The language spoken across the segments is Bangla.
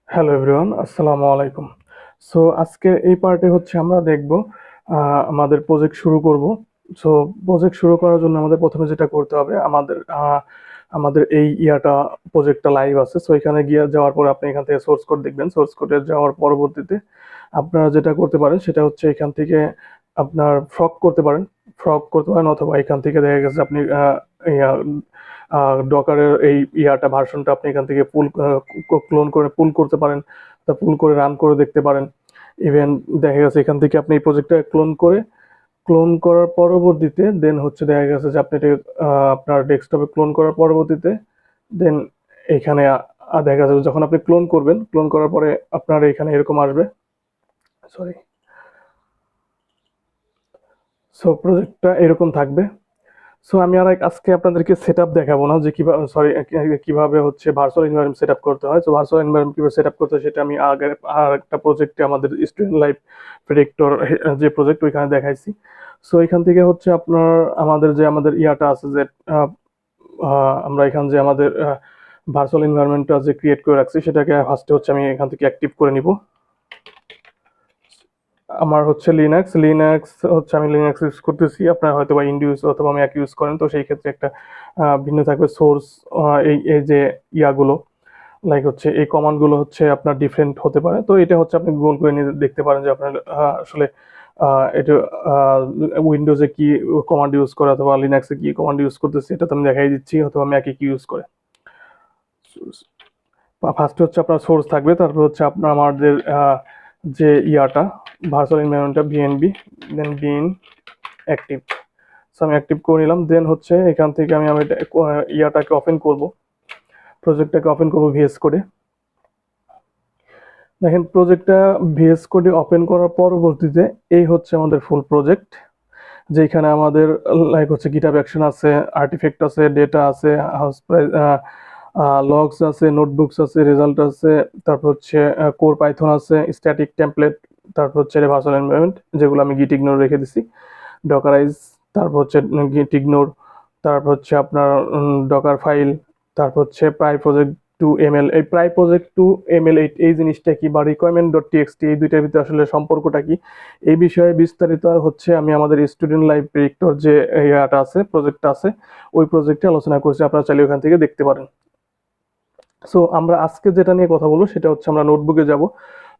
হ্যালো এভরিওয়ান, আসসালামু আলাইকুম। সো আজকের এই পার্টে হচ্ছে আমরা দেখব আমাদের প্রজেক্ট শুরু করব। সো প্রজেক্ট শুরু করার জন্য আমাদের প্রথমে যেটা করতে হবে, আমাদের এই প্রজেক্টটা লাইভ আছে। সো এখানে গিয়ে যাওয়ার পরে আপনি এখান থেকে সোর্স কোড দেখবেন। সোর্স কোডে যাওয়ার পরবর্তীতে আপনারা যেটা করতে পারেন সেটা হচ্ছে এখান থেকে আপনার ফ্রক করতে পারেন, অথবা এখান থেকে দেখা গেছে আপনি ডকারের এই ভার্সনটা আপনি এখান থেকে ক্লোন করে পুল করতে পারেন, তা পুল করে রান করে দেখতে পারেন। ইভেন দেখা গেছে এখান থেকে আপনি এই প্রজেক্টটা ক্লোন করার পরবর্তীতে দেন হচ্ছে দেখা গেছে যে আপনি আপনার ডেস্কটপে ক্লোন করার পরবর্তীতে দেন এখানে দেখা যাবে যখন আপনি ক্লোন করার পরে আপনার এখানে এরকম আসবে। সরি। সো প্রজেক্টটা এরকম থাকবে। সো আমি আজকে আপনাদেরকে সেটআপ দেখাবো না যে কিভাবে হচ্ছে ভার্চুয়াল এনভায়রনমেন্ট সেটআপ করতে হয়। তো ভার্চুয়াল এনভায়রনমেন্ট কিভাবে সেটআপ করতে হয় সেটা আমি আগে আর একটা প্রজেক্টে আমাদের স্টুডেন্ট লাইফ প্রেডিক্টর যে প্রজেক্ট ওইখানে দেখাইছি। সো এখান থেকে হচ্ছে আপনার আমাদের আছে যে আহ, আমরা এখান যে আমাদের ভার্চুয়াল এনভায়রনমেন্টটা যে ক্রিয়েট করে রাখছি সেটাকে ফার্স্টে হচ্ছে আমি এখান থেকে অ্যাক্টিভ করে নিব। আমার হচ্ছে লিনাক্স হচ্ছে আমি লিনাক্স ইউজ করতেছি, আপনার হয়তো বা ইন্ডিউস অথবা ম্যাক ইউজ করেন, তো সেই ক্ষেত্রে একটা ভিন্ন থাকবে সোর্স। এই এই যে ইয়াগুলো লাইক হচ্ছে এই কমান্ডগুলো হচ্ছে আপনার ডিফারেন্ট হতে পারে। তো এটা হচ্ছে আপনি গুগল করে নিয়ে দেখতে পারেন যে আপনার আসলে এটা উইন্ডোজে কি কমান্ড ইউজ করে অথবা লিনাক্সে কি কমান্ড ইউজ করতেছে, এটা তো আমি দেখাই দিচ্ছি, অথবা ম্যাকে কি ইউজ করে। ফার্স্ট হচ্ছে আপনার সোর্স থাকবে, তারপর হচ্ছে আপনার আমাদের যে ভার্চুয়াল এনভায়রনমেন্টটা ভিএনবি, দেন বিন অ্যাক্টিভ। সো আমি অ্যাক্টিভ করে নিলাম। দেন হচ্ছে এখান থেকে আমি ইয়াটাকে ওপেন করব, প্রজেক্টটাকে ওপেন করব ভিএস কোডে। দেখেন প্রজেক্টটা ভিএস কোডে ওপেন করার পরবর্তীতে এই হচ্ছে আমাদের ফুল প্রজেক্ট, যেখানে আমাদের লাইক হচ্ছে গিটহাব অ্যাকশন আছে, আর্টিফ্যাক্ট আছে, ডেটা আছে, হাউস প্রাইস, লগস আছে, নোটবুকস আছে, রেজাল্ট আছে, তারপর হচ্ছে কোর পাইথন আছে, স্ট্যাটিক টেমপ্লেট, তারপর হচ্ছে ভার্চুয়াল এনভায়রনমেন্ট যেগুলো আমি গিট ইগনোর রেখে দিছি, ডকারাইজ, তারপর হচ্ছে গিট ইগনোর, তারপর হচ্ছে আপনার ডকার ফাইল, তারপর হচ্ছে প্রাই প্রজেক্ট টু এমএল। এই প্রাই প্রজেক্ট টু এমএল এই জিনিসটা কি, বা রিকোয়ারমেন্ট ডট টিএক্সটি, এই দুইটার ভিতরে আসলে সম্পর্কটা কি, এই বিষয়ে বিস্তারিত হচ্ছে আমি আমাদের স্টুডেন্ট লাইফ প্রেডিক্টর যে প্রজেক্টটা আছে ওই প্রজেক্টে আলোচনা করছি, আপনারা চাইলে ওখান থেকে দেখতে পারেন। সো আমরা আজকে যেটা নিয়ে কথা বলবো সেটা হচ্ছে আমরা নোটবুকে যাব।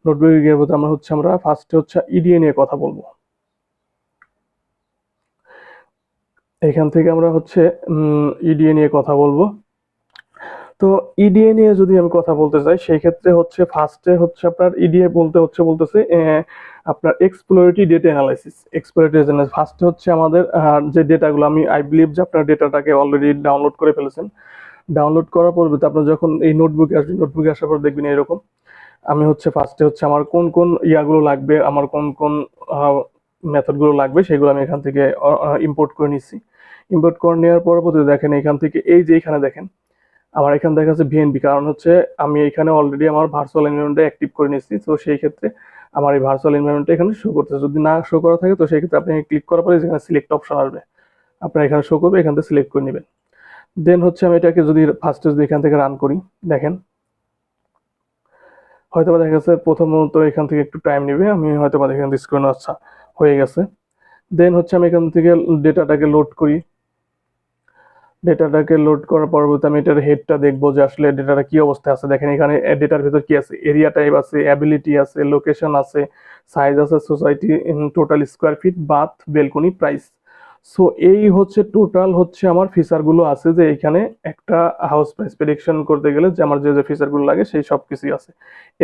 নোটবুকে গিয়ে আমরা ফার্স্টে হচ্ছে ইডিএ নিয়ে কথা বলবো। এখান থেকে আমরা হচ্ছে ইডিএ নিয়ে কথা বলবো। তো ইডিএ নিয়ে যদি আমি কথা বলতে চাই সেই ক্ষেত্রে হচ্ছে ফার্স্টে হচ্ছে আপনার ইডিএ বলতেছে আপনার এক্সপ্লোরেটরি ডেটা অ্যানালাইসিস। ফার্স্টে হচ্ছে আমাদের যে ডেটাগুলো, আই বিলিভ যে আপনার ডেটাটাকে অলরেডি ডাউনলোড করে ফেলেছেন। ডাউনলোড করার পরবর্তীতে আপনার যখন এই নোটবুকে আসার পর দেখবেন এরকম। আমি হচ্ছে ফার্স্টে হচ্ছে আমার কোন কোন ইয়াগুলো লাগবে, আমার কোন কোন মেথডগুলো লাগবে সেগুলো আমি এখান থেকে ইম্পোর্ট করে নিচ্ছি। ইম্পোর্ট করে নেওয়ার পরবর্তীতে দেখেন এখান থেকে এই যে এখানে দেখেন আমার এখানে দেখা যাচ্ছে ভিএনবি, কারণ হচ্ছে আমি এখানে অলরেডি আমার ভার্চুয়াল এনভায়রনমেন্টটা অ্যাক্টিভ করে নিচ্ছি। তো সেই ক্ষেত্রে আমার এই ভার্চুয়াল এনভায়রনমেন্টটা এখানে শো করতেছে। যদি না শো করা থাকে তো সেই ক্ষেত্রে আপনি ক্লিক করার পরে যেখানে সিলেক্ট অপশন আসবে আপনার এখানে শো করবে, এখান থেকে সিলেক্ট করে নেবেন। দেন হচ্ছে আমি এটাকে যদি ফার্স্টে যদি এখান থেকে রান করি, দেখেন হয়তোবা দেখা গেছে প্রথমত এখান থেকে একটু টাইম নেবে, আমি হয়তোবা এখান থেকে স্ক্রিন আচ্ছা হয়ে গেছে। দেন হচ্ছে আমি এখান থেকে ডেটাটাকে লোড করি। ডেটাটাকে লোড করার পরবর্তী আমি এটার হেডটা দেখবো যে আসলে ডেটাটা কি অবস্থায় আছে। দেখেন এখানে ডেটার ভিতর কি আছে, এরিয়া টাইপ আছে, অ্যাবিলিটি আছে, লোকেশন আছে, সাইজ আছে, society, total square feet, bath, balcony, price. So এই হচ্ছে টোটাল হচ্ছে আমার ফিচারগুলো আছে, যে এখানে একটা হাউস প্রাইস প্রেডিকশন করতে গেলে যে আমার যে ফিচারগুলো লাগে সেই সব কিছুই আছে।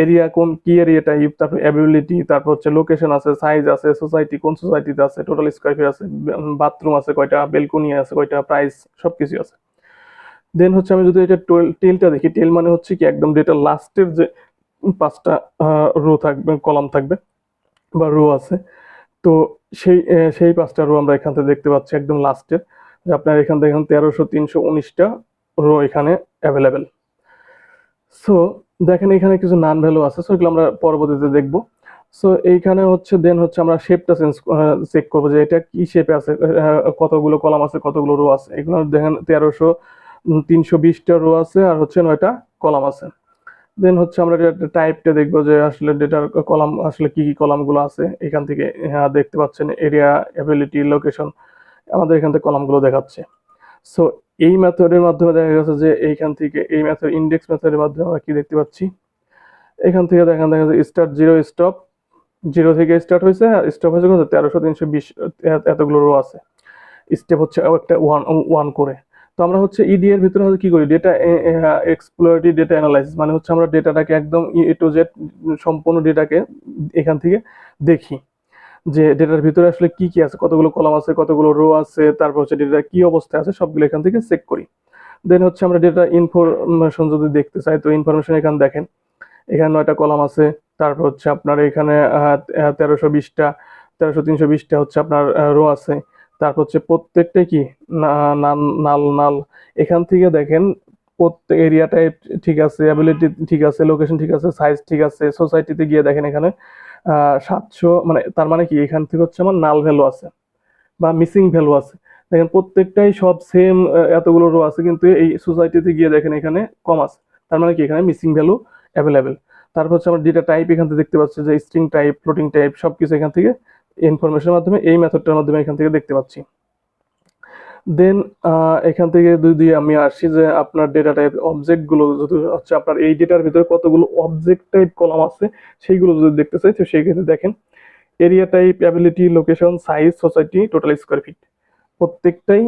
এরিয়া কি এরিয়া টাইপ, তারপর অ্যাবিলিটি, তারপর হচ্ছে লোকেশন আছে, সাইজ আছে, সোসাইটি কোন সোসাইটিতে আছে, টোটাল স্কোয়ার ফিট আছে, বাথরুম আছে কয়টা, বেলকনি আছে কয়টা, প্রাইস সবকিছু আছে। দেন হচ্ছে আমি যদি এটা টেলটা দেখি, টেল মানে হচ্ছে কি একদম ডেটা লাস্টের যে পাঁচটা রো থাকবে, কলাম থাকবে বা রো আছে, তো সেই পাঁচটা রো আমরা এখান থেকে দেখতে পাচ্ছি একদম লাস্টের, যে আপনার এখান থেকে এখন 1319টা রো এখানে অ্যাভেলেবেল। সো দেখেন এখানে কিছু নান ভ্যালু আছে, সো এগুলো আমরা পরবর্তীতে দেখবো। সো এইখানে হচ্ছে দেন হচ্ছে আমরা শেপটা চেক করবো যে এটা কি শেপে আছে, কতগুলো কলাম আছে, কতগুলো রো আছে। এগুলো দেখেন 320টা রো আছে আর হচ্ছে 9টা কলাম আছে। দেন হচ্ছে আমরা টাইপটা দেখবো যে আসলে ডেটার কলাম আসলে কি কি কলামগুলো আছে এখান থেকে। হ্যাঁ, দেখতে পাচ্ছেন এরিয়া, অ্যাবিলিটি, লোকেশন, আমাদের এখান থেকে কলামগুলো দেখাচ্ছে। সো এই মেথডের মাধ্যমে দেখা গেছে যে এইখান থেকে এই মেথড ইন্ডেক্স মেথডের মাধ্যমে আমরা কি দেখতে পাচ্ছি, এখান থেকে দেখা যাচ্ছে স্টার্ট জিরো, স্টপ জিরো থেকে স্টার্ট হয়েছে, স্টপ হয়েছে কত 1300 320 এতগুলো রো আছে। স্টেপ হচ্ছে একটা ওয়ান ওয়ান করে। তো আমরা হচ্ছে ইডি এর ভিতরে হচ্ছে কি করি, ডেটা এক্সপ্লোরেটরি ডেটা অ্যানালাইসিস, মানে হচ্ছে আমরা ডেটাটাকে একদম এ টু জেড সম্পূর্ণ ডেটাকে এখান থেকে দেখি যে ডেটার ভিতরে আসলে কি কি আছে, কতগুলো কলাম আছে, কতগুলো রো আছে, তারপর হচ্ছে ডেটা কি অবস্থায় আছে সবগুলো এখান থেকে চেক করি। দেন হচ্ছে আমরা ডেটা ইনফরমেশন যদি দেখতে চাই, তো ইনফরমেশন এখানে দেখেন, এখানে 9টা কলাম আছে। তারপর হচ্ছে আপনার এখানে 1320টা 1320টা হচ্ছে আপনার রো আছে। তারপর হচ্ছে প্রত্যেকটাই কি নাল নাল নাল। এখান থেকে দেখেন প্রত্যেক এরিয়া টাইপ ঠিক আছে, অ্যাবিলিটি ঠিক আছে, লোকেশন ঠিক আছে, সাইজ ঠিক আছে। সোসাইটিতে গিয়ে দেখেন এখানে 700, মানে তার মানে কি এখান থেকে হচ্ছে আমার নাল ভ্যালু আছে বা মিসিং ভ্যালু আছে। দেখেন প্রত্যেকটাই সব সেম এতগুলো রো আছে, কিন্তু এই সোসাইটিতে গিয়ে দেখেন এখানে কম আছে। তার মানে কি এখানে মিসিং ভ্যালু অ্যাভেলেবেল। তারপর হচ্ছে আমরা ডেটা টাইপ এখান থেকে দেখতে পাচ্ছি যে স্ট্রিং টাইপ, ফ্লোটিং টাইপ সবকিছু এখান থেকে ইনফরমেশনের মাধ্যমে এই মেথডটার মাধ্যমে এখান থেকে দেখতে পাচ্ছি। দেন এখান থেকে যদি আমি আসি যে আপনার ডেটা টাইপ অবজেক্টগুলো যদি হচ্ছে আপনার এই ডেটার ভিতরে কতগুলো অবজেক্ট টাইপ কলাম আছে সেইগুলো যদি দেখতে চাই, তো সেই ক্ষেত্রে দেখেন area type, ability, location, size, society, total square fit, প্রত্যেকটাই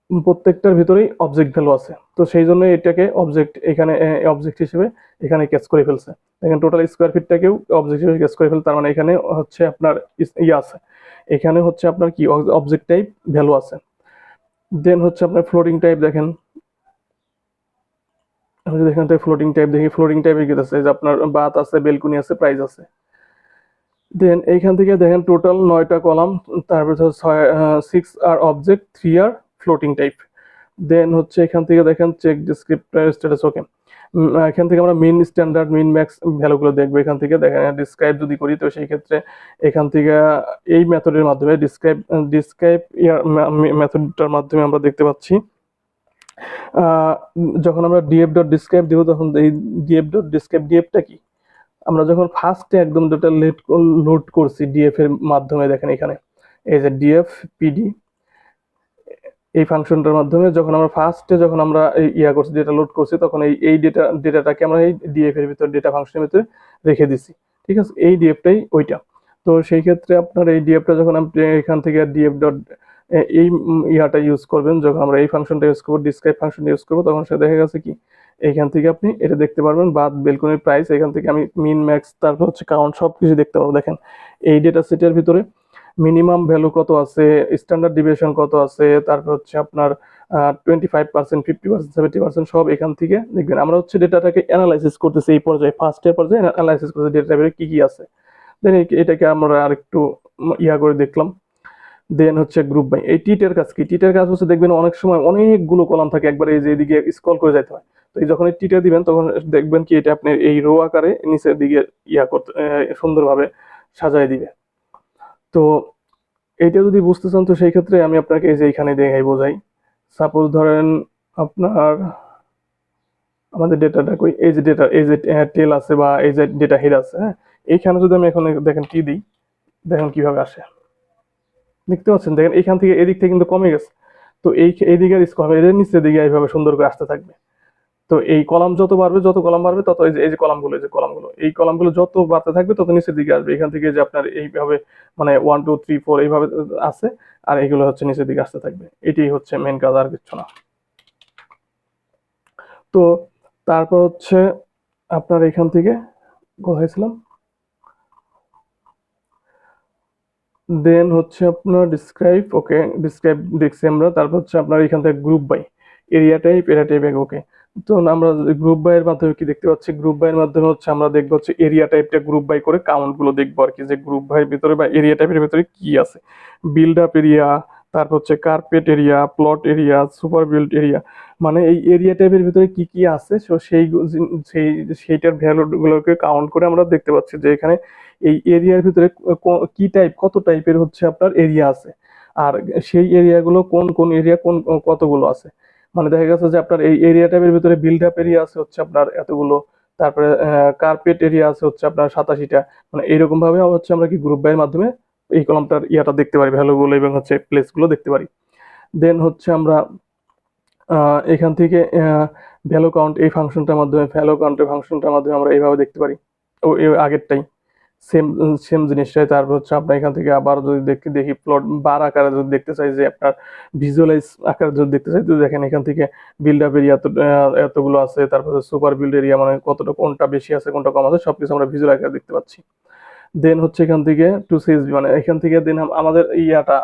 প্রত্যেকটার ভিতরেই অবজেক্ট ভ্যালু আছে। তো সেই জন্য এটাকে অবজেক্ট এখানে অবজেক্ট হিসেবে এখানে ক্যাচ করে ফেলছে। দেখেন টোটাল স্কোয়ার ফিটটাকেও অবজেক্ট হিসেবে ক্যাচ করে ফেলছে। তার মানে এখানে হচ্ছে আপনার ইয়ে আছে, এখানে হচ্ছে আপনার কি অবজেক্ট টাইপ ভ্যালু আছে। দেন হচ্ছে আপনার ফ্লোটিং টাইপ দেখেন, আমি যদি এখান থেকে ফ্লোটিং টাইপ দেখি, ফ্লোটিং টাইপের কি আছে, যে আপনার বাথ আছে, বেলকুনি আছে, প্রাইস আছে। দেন এইখান থেকে দেখেন টোটাল 9টা কলাম, তারপর ছয় 6 আর অবজেক্ট, 3 আর ফ্লোটিং টাইপ। দেন হচ্ছে এখান থেকে দেখেন চেক ডিসক্রিপ্টর স্ট্যাটাস, ওকে। এখান থেকে আমরা মিন, স্ট্যান্ডার্ড, মিন, ম্যাক্স ভ্যালুগুলো দেখবো। এখান থেকে দেখেন ডিসক্রাইব যদি করি, তো সেই ক্ষেত্রে এখান থেকে এই মেথডের মাধ্যমে ডিসক্রাইব ডিসক্রাইব মেথডটার মাধ্যমে আমরা দেখতে পাচ্ছি আহ, যখন আমরা ডিএফ ডট ডিসক্রাইব দিব, তখন এই ডিএফ ডট ডিসক্রাইব, ডিএফটা কি, আমরা যখন ফার্স্টে একদম ডেটা লোড করছি ডিএফ এর মাধ্যমে, দেখেন এখানে এই যে ডিএফ পিডি, এই ফাংশনটার মাধ্যমে যখন আমরা ফার্স্টে যখন আমরা ইয়া করছি, ডেটা লোড করছি, তখন এই ডেটাটাকে আমরা এই ডিএফ এর ভিতরে, ডেটা ফাংশনের ভিতরে রেখে দিছি। ঠিক আছে, এই ডিএফটাই ওইটা। তো সেই ক্ষেত্রে আপনার এই ডিএফটা যখন আপনি এখান থেকে ডিএফ ডট এই ইয়াটা ইউজ করবেন, যখন আমরা এই ফাংশনটা ইউজ করবো, ডিসক্রাইব ফাংশনটা ইউজ করবো, তখন সে দেখা গেছে কি এইখান থেকে আপনি এটা দেখতে পারবেন, বাদ বেলকনির প্রাইস, এখান থেকে আমি মিন, ম্যাক্স, তারপর হচ্ছে কাউন্ট সব কিছু দেখতে পারবো। দেখেন এই ডেটা সেটের ভিতরে মিনিমাম ভ্যালু কত আছে, স্ট্যান্ডার্ড ডিভিয়েশন কত আছে, তারপর হচ্ছে আপনার 25%, 50%, 70% সব এখান থেকে দেখবেন। আমরা হচ্ছে ডেটাটাকে অ্যানালাইসিস করতেছি এই পর্যায়ে, ফার্স্টের পর্যায়ে অ্যানালাইসিস করতেছি ডেটা টাইপের কি কি আছে। দেন এটাকে আমরা আরেকটু ইয়া করে দেখলাম। দেন হচ্ছে গ্রুপ বাই, এই টিটের কাজ কি, টিটের কাজ হচ্ছে দেখবেন অনেক সময় অনেকগুলো কলাম থাকে, একবারে এই যে এদিকে স্ক্রল করে যেতে হয়। তো এই যখন এই টিটা দিবেন, তখন দেখবেন কি এটা আপনি এই রো আকারে নিচের দিকে ইয়া করতে সুন্দরভাবে সাজায় দিবে। তো এইটা যদি বুঝতে চান, তো সেই ক্ষেত্রে আমি আপনাকে এই যে এইখানে দেখাই বোঝাই। সাপোজ ধরেন আপনার আমাদের ডেটাটা কই, এই যে ডেটা, এই যে টেল আছে বা এই যে ডেটা হেড আছে, হ্যাঁ, এইখানে যদি আমি এখন দেখেন টি দিই, দেখেন কিভাবে আসে, দেখতে পাচ্ছেন, দেখেন এইখান থেকে এদিক থেকে কিন্তু কমে গেছে। তো এই দিকে স্কোয়ার এদের নিচের দিকে এইভাবে সুন্দর করে আসতে থাকবে। তো এই কলাম যত বাড়বে, যত কলাম বাড়বে, তত এই যে কলামগুলো, এই যে কলামগুলো, এই কলামগুলো যত বাড়তে থাকবে, তত নিচের দিকে আসবে। এখান থেকে যে আপনার এইভাবে মানে 1 2 3 4 এইভাবে আছে, আর এগুলো হচ্ছে নিচের দিকে আসতে থাকবে। এটাই হচ্ছে মেন কাজ, আর কিছু না। তো তারপর হচ্ছে আপনার এখান থেকে কোথায় ছিলাম, দেন হচ্ছে আপনার ডিসক্রাইব, ওকে, ডিসক্রাইব দেখছি আমরা। তারপর হচ্ছে আপনার এখান থেকে group by, area type, area type, okay. তো আমরা গ্রুপ বাই এর মাধ্যমে কি দেখতে পাচ্ছি, গ্রুপ বাই এর মাধ্যমে হচ্ছে আমরা দেখবো হচ্ছে এরিয়া টাইপটা গ্রুপ বাই করে কাউন্ট গুলো দেখবো আর কি, যে গ্রুপ বাই ভিতরে বা এরিয়া টাইপের ভিতরে কি আছে। বিল্ড আপ এরিয়া, তারপর হচ্ছে carpet area, plot area, super build area, মানে এই এরিয়া টাইপের ভিতরে কি কি আছে, তো সেই সেইটার ভ্যালু গুলোকে কাউন্ট করে আমরা দেখতে পাচ্ছি যে এখানে এই এরিয়ার ভিতরে কি টাইপ, কত টাইপের হচ্ছে আপনার এরিয়া আছে, আর সেই এরিয়াগুলো কোন কোন এরিয়া কোন কতগুলো আছে। মানে দেখা গেছে যে আপনার এই এরিয়া টাইপের ভিতরে বিল্ড আপ এরিয়া আছে হচ্ছে আপনার এতগুলো, তারপরে কার্পেট এরিয়া আছে হচ্ছে আপনার 87টা। মানে এইরকম ভাবে হচ্ছে আমরা কি গ্রুপ বাই এর মাধ্যমে এই কলামটার ইয়াটা দেখতে পারি, ভ্যালুগুলো এবং হচ্ছে প্লেসগুলো দেখতে পারি। দেন হচ্ছে আমরা এখান থেকে ভ্যালু কাউন্ট এই ফাংশনটার মাধ্যমে, ভ্যালু কাউন্টের ফাংশনটার মাধ্যমে আমরা এইভাবে দেখতে পারি। ও এর আগেরটাই সেম সেম জিনিসটাই। তারপর হচ্ছে আপনার এখান থেকে আবার যদি দেখি প্লট বার আকারে যদি দেখতে চাই, যে আপনার ভিজুয়ালাইজ আকারে যদি দেখতে চাই, তো দেখেন এখান থেকে বিল্ড আপ এরিয়া এতগুলো আছে, তারপর সুপার বিল্ড এরিয়া মানে কতটা, কোনটা বেশি আছে কোনটা কম আছে সবকিছু আমরা ভিজুয়াল আকারে দেখতে পাচ্ছি। দেন হচ্ছে এখান থেকে টু সিএসভি, মানে এখান থেকে দেন আমাদের ইয়াটা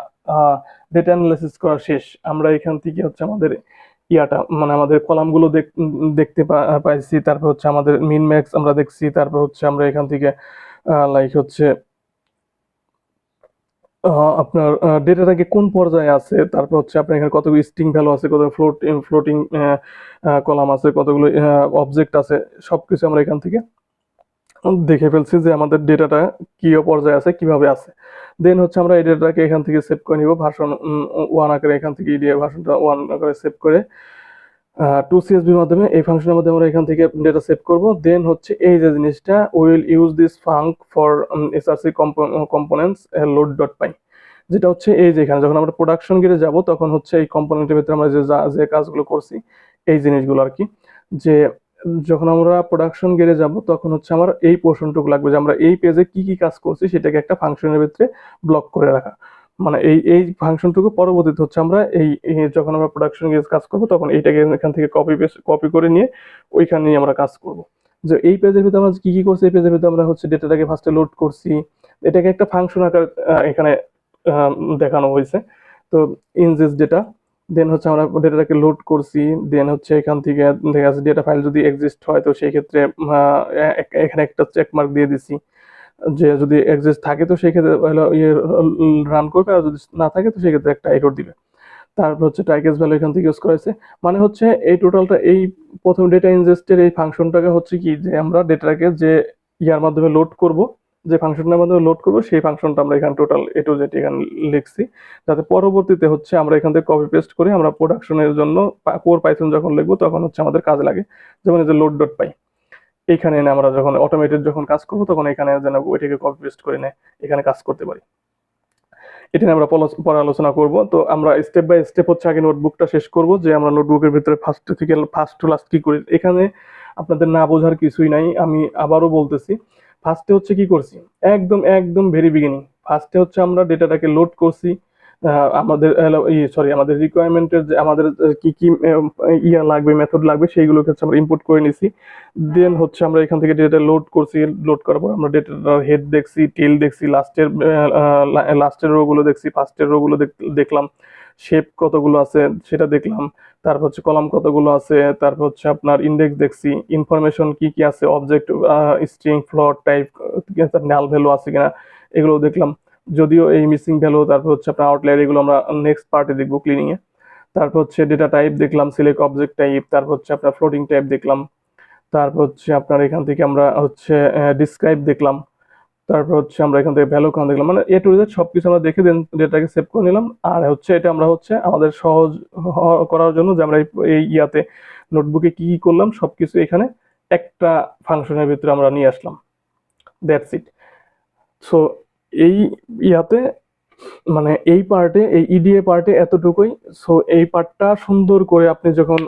ডেটা অ্যানালাইসিস করা শেষ। আমরা এখান থেকে হচ্ছে আমাদের ইয়াটা মানে আমাদের কলামগুলো দেখতে পাইছি, তারপর হচ্ছে আমাদের মিন ম্যাক্স আমরা দেখছি, তারপর হচ্ছে আমরা এখান থেকে লাইক হচ্ছে আপনার ডেটাটাকে কোন পর্যায়ে আছে, তারপর হচ্ছে আপনার এখানে কতগুলো স্ট্রিং ভ্যালু আছে, কত ফ্লোটিং কলাম আছে, কতগুলো অবজেক্ট আছে, সবকিছু আমরা এখান থেকে দেখে ফেলছি যে আমাদের ডেটাটা কি পর্যায়ে আছে, কিভাবে আছে। দেন হচ্ছে আমরা এই ডেটাটাকে এখান থেকে সেভ করে নিব ভার্সন 1 আকারে, এখান থেকে ইডিএ ভার্সনটা 1 আকারে সেভ করে টু সিএসভির মাধ্যমে এই ফাংশনের মাধ্যমে আমরা এখান থেকে ডেটা সেভ করব। দেন হচ্ছে এই যে জিনিসটা will use this func for SRC components load dot py, যেটা হচ্ছে এই যে এখানে যখন আমরা প্রোডাকশন গেটে যাব তখন হচ্ছে এই কম্পোনেন্টের ভিতরে আমরা যে কাজগুলো করছি এই জিনিসগুলো আর কি, যে যখন আমরা প্রোডাকশন গেটে যাব তখন হচ্ছে আমার এই পোর্শনটুকু লাগবে, যে আমরা এই পেজে কি কি কাজ করছি সেটাকে একটা ফাংশনের ভিতরে ব্লক করে রাখা। মানে এই ফাংশনটুকু পরবর্তীতে হচ্ছে আমরা যখন আমরা প্রোডাকশন গেজ কাজ করব তখন এইটাকে এখান থেকে কপি করে নিয়ে ওইখানে নিয়ে আমরা কাজ করব। যে এই পেজের ভিতরে আমরা কি কি করছি, এই পেজের ভিতরে আমরা হচ্ছে ডেটাটাকে ফার্স্টে লোড করছি, এটাকে একটা ফাংশন আকার এখানে দেখানো হয়েছে। তো ইনজেস ডেটা, দেন হচ্ছে আমরা ডেটাটাকে লোড করছি, দেন হচ্ছে এখান থেকে দেখা যাচ্ছে ডেটা ফাইল যদি এক্সিস্ট হয় তো সেই ক্ষেত্রে এখানে একটা চেক মার্ক দিয়ে দিছি, যে যদি এক্সিস্ট থাকে তো সেই ক্ষেত্রে রান করবে, আর যদি না থাকে তো সেই ক্ষেত্রে একটা এরর দিবে। তারপর হচ্ছে টাইকেস ভ্যালু এখান থেকে ইউজ করেছে, মানে হচ্ছে এই টোটালটা এই প্রথম ডেটা ইনজেস্টের এই ফাংশনটাকে হচ্ছে কি, যে আমরা ডেটাটাকে যে ইয়ার মাধ্যমে লোড করব, যে ফাংশনটার মাধ্যমে লোড করব সেই ফাংশনটা আমরা এখানে টোটাল এ টু জেড এখানে লিখছি, যাতে পরবর্তীতে হচ্ছে আমরা এখান থেকে কপি পেস্ট করে আমরা প্রোডাকশনের জন্য কোর পাইথন যখন লিখবো তখন হচ্ছে আমাদের কাজে লাগে। যেমন এই যে লোড ডট পাই, এইখানে এনে আমরা যখন অটোমেটেড যখন কাজ করবো তখন এখানে যেন ওইটাকে কপি পেস্ট করে নেয় এখানে কাজ করতে পারি। এটা নিয়ে আমরা পরে আলোচনা করব। তো আমরা স্টেপ বাই স্টেপ হচ্ছে আগে নোটবুকটা শেষ করব, যে আমরা নোটবুকের ভিতরে ফার্স্ট থেকে ফার্স্ট টু লাস্ট কি করি। এখানে আপনাদের না বোঝার কিছুই নাই, আমি আবারও বলতেছি। ফার্স্টে হচ্ছে কি করছি, একদম একদম ভেরি বিগিনিং ফার্স্টে হচ্ছে আমরা ডেটাটাকে লোড করছি, আমাদের আমাদের রিকোয়ারমেন্টের যে আমাদের কি কি ইয়া লাগবে, মেথড লাগবে সেইগুলোকে হচ্ছে আমরা ইনপুট করে নিছি। দেন হচ্ছে আমরা এখান থেকে ডেটা লোড করছি, লোড করার পর আমরা ডেটার হেড দেখছি, টেল দেখছি, লাস্টের রো গুলো দেখছি, ফার্স্টের রো গুলো দেখলাম, শেপ কতগুলো আছে সেটা দেখলাম, তারপর হচ্ছে কলাম কতগুলো আছে, তারপর হচ্ছে আপনার ইন্ডেক্স দেখছি, ইনফরমেশন কি কি আছে, object, string, float type, null value আছে কিনা এগুলো দেখলাম, যদিও এই মিসিং ভ্যালু, তারপর হচ্ছে আপনার আউটলায়ার, এগুলো আমরা নেক্সট পার্টে দেখবো ক্লিনিং এ। তারপর হচ্ছে ডেটা টাইপ দেখলাম, সিলেক্ট অবজেক্ট টাইপ, তারপর হচ্ছে আপনার ফ্লোটিং টাইপ দেখলাম, তারপর হচ্ছে আপনার এখান থেকে আমরা হচ্ছে ডিসক্রাইব দেখলাম, তারপর হচ্ছে আমরা এখান থেকে ভ্যালু কাউন্ট দেখলাম, মানে এ টু জেড সবকিছু আমরা দেখে দেন ডেটাকে সেভ করে নিলাম। আর হচ্ছে এটা আমরা হচ্ছে আমাদের সহজ করার জন্য যে আমরা এই ইয়াতে নোটবুকে কি কি করলাম সবকিছু এখানে একটা ফাংশনের ভিতরে আমরা নিয়ে আসলাম, দ্যাটস ইট। সো এই ইয়াতে মানে এই পার্টে, এই ইডিএ পার্টে এতটুকুই। সো এই পার্টটা সুন্দর করে আপনি যখন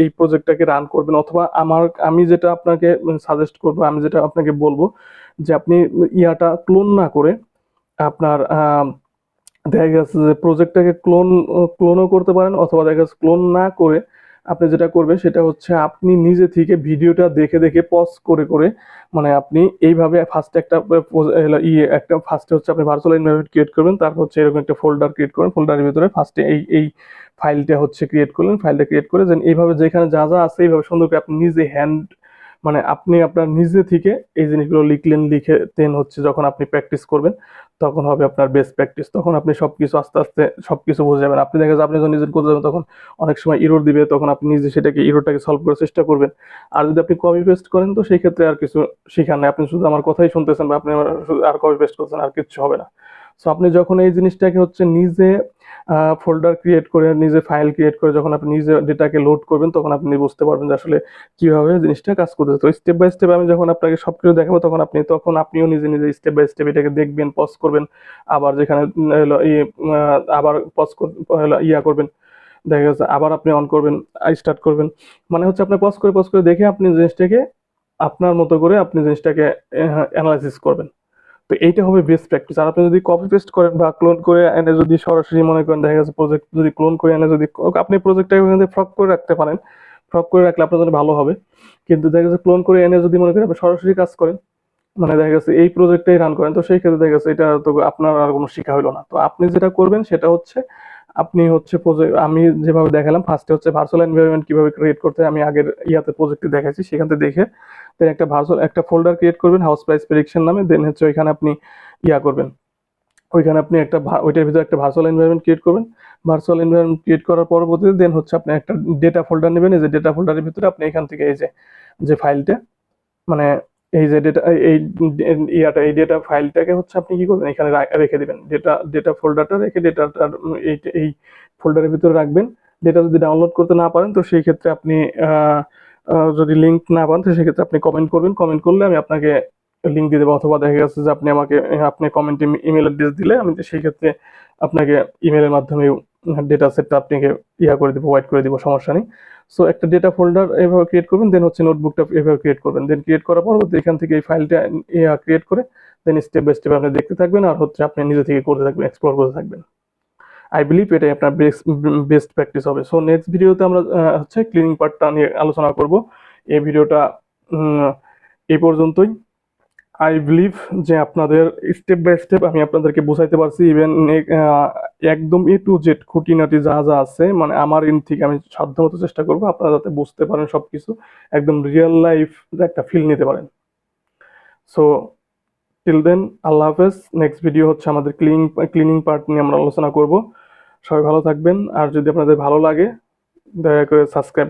এই প্রজেক্টটাকে রান করবেন, অথবা আমি যেটা আপনাকে সাজেস্ট করবো, আমি যেটা আপনাকে বলবো, যে আপনি ইয়াটা ক্লোন না করে আপনার দেখা গেছে যে প্রজেক্টটাকে ক্লোনও করতে পারেন, অথবা দেখা যাচ্ছে ক্লোন না করে আপনি যেটা করবেন সেটা হচ্ছে আপনি নিজে থেকে ভিডিওটা দেখে দেখে পজ করে করে, মানে আপনি এইভাবে ফার্স্টে একটা ফার্স্টে হচ্ছে আপনি ভার্চুয়াল এনভায়রনমেন্ট ক্রিয়েট করবেন, তারপর হচ্ছে এরকম একটা ফোল্ডার ক্রিয়েট করবেন, ফোল্ডারের ভিতরে ফার্স্টে এই ফাইলটা হচ্ছে ক্রিয়েট করলেন, ফাইলটা ক্রিয়েট করে দেন এইভাবে যেখানে যা যা আছে এইভাবে সুন্দর করে আপনি নিজে মানে আপনি আপনার নিজে থেকে এই জিনিসগুলো লিখলেন, লিখে দেন হচ্ছে যখন আপনি প্র্যাকটিস করবেন তখন হবে আপনার বেস্ট প্র্যাকটিস, তখন আপনি সবকিছু আস্তে আস্তে সবকিছু বুঝে যাবেন। আপনি দেখা যাচ্ছে আপনি যখন নিজের করতে যাবেন তখন অনেক সময় ইরোর দিবে, তখন আপনি নিজে সেটাকে ইরোরটাকে সলভ করার চেষ্টা করবেন। আর যদি আপনি কপি পেস্ট করেন তো সেই ক্ষেত্রে আর কিছু শেখার নেই, আপনি শুধু আমার কথাই শুনতেছেন বা আপনি আর কপি পেস্ট করছেন, আর কিছু হবে না। সো আপনি যখন এই জিনিসটাকে হচ্ছে নিজে ফোল্ডার ক্রিয়েট করে নিজে ফাইল ক্রিয়েট করে যখন আপনি নিজে ডেটাকে লোড করবেন তখন আপনি বুঝতে পারবেন যে আসলে কিভাবে জিনিসটা কাজ করতেছে। তো স্টেপ বাই স্টেপ আমি যখন আপনাকে সবকিছু দেখাবো তখন আপনিও নিজে নিজে স্টেপ বাই স্টেপ এটাকে দেখবেন, পজ করবেন, আবার যেখানে আবার পজ করবেন, দেখা যাচ্ছে আবার আপনি অন করবেন, স্টার্ট করবেন। মানে হচ্ছে আপনি পজ করে দেখে আপনি জিনিসটাকে আপনার মতো করে আপনি জিনিসটাকে অ্যানালাইসিস করবেন। তো এইটা হবে বেস্ট প্র্যাকটিস। আর আপনি যদি কপি পেস্ট করেন বা ক্লোন করে এনে যদি সরাসরি মনে করেন, দেখা গেছে প্রজেক্ট যদি ক্লোন করে এনে যদি আপনি প্রজেক্টটাকে ওখান থেকে ফ্রক করে রাখতে পারেন, ফ্রক করে রাখলে আপনার জন্য ভালো হবে। কিন্তু দেখা গেছে ক্লোন করে এনে যদি মনে করেন আপনি সরাসরি কাজ করেন, মানে দেখা গেছে এই প্রজেক্টটাই রান করেন, তো সেই ক্ষেত্রে দেখা গেছে এটা তো আপনার আর কোনো শিখা হলো না। তো আপনি যেটা করবেন সেটা হচ্ছে আপনি হচ্ছে প্রজেক্ট আমি যেভাবে দেখালাম, ফার্স্টে হচ্ছে ভার্চুয়াল এনভায়রনমেন্ট কিভাবে ক্রিয়েট করতে হয় আমি আগের প্রজেক্টে দেখাচ্ছি, সেখান থেকে দেখে দেন একটা ফোল্ডার ক্রিয়েট করবেন হাউস প্রাইস প্রেডিকশন নামে। দেন হচ্ছে ওইখানে আপনি করবেন, ওইখানে আপনি ওইটার ভিতরে একটা ভার্চুয়াল এনভায়রনমেন্ট ক্রিয়েট করবেন। ভার্চুয়াল এনভায়রনমেন্ট ক্রিয়েট করার পরবর্তীতে দেন হচ্ছে আপনি একটা ডেটা ফোল্ডার নেবেন। এই যে ডেটা ফোল্ডারের ভিতরে আপনি এখান থেকে এই যে ফাইলটা, মানে এই যে ডেটা এই এই ডেটা ফাইলটাকে হচ্ছে আপনি কি করবেন, এখানে রেখে দিবেন। ডেটা ফোল্ডারটা রেখে ডেটাটার এই ফোল্ডারের ভিতরে রাখবেন। ডেটা যদি ডাউনলোড করতে না পারেন তো সেই ক্ষেত্রে আপনি যদি লিঙ্ক না পান তো সেক্ষেত্রে আপনি কমেন্ট করবেন। কমেন্ট করলে আমি আপনাকে লিঙ্ক দিয়ে দেবো, অথবা দেখা গেছে যে আপনি কমেন্টে ইমেল অ্যাড্রেস দিলে আমি সেই ক্ষেত্রে আপনাকে ইমেলের মাধ্যমে ডেটা সেটটা আপনাকে করে দিব, প্রোভাইড করে দিব, সমস্যা নেই। সো একটা ডেটা ফোল্ডার এভাবে ক্রিয়েট করবেন, দেন হচ্ছে নোটবুকটা এভাবে ক্রিয়েট করবেন। দেন ক্রিয়েট করার পর এখান থেকে এই ফাইলটা ক্রিয়েট করে দেন স্টেপ বাই স্টেপ আপনি দেখতে থাকবেন, আর হচ্ছে আপনি নিজে থেকে করতে থাকবেন, এক্সপ্লোর করতে থাকবেন। আই বিলিভ এটাই আপনার বেস্ট প্র্যাকটিস হবে। সো নেক্সট ভিডিওতে আমরা হচ্ছে ক্লিনিং পার্টটা নিয়ে আলোচনা করব। এই ভিডিওটা এই পর্যন্তই। আই বিলিভ যে আপনাদের স্টেপ বাই স্টেপ আমি আপনাদেরকে বোঝাইতে পারছি। ইভেন একদম এ টু জেড খুঁটিনাটি যা যা আছে, মানে আমার এন্ড থেকে আমি সাধ্যমতো চেষ্টা করবো আপনারা যাতে বুঝতে পারেন সবকিছু, একদম রিয়েল লাইফ একটা ফিল নিতে পারেন। সো টিল দেন, আল্লাহ হাফেজ। নেক্সট ভিডিও হচ্ছে আমাদের ক্লিনিং পার্ট নিয়ে আমরা আলোচনা করব। সবাই ভালো থাকবেন, আর যদি আপনাদের ভালো লাগে দয়া করে সাবস্ক্রাইব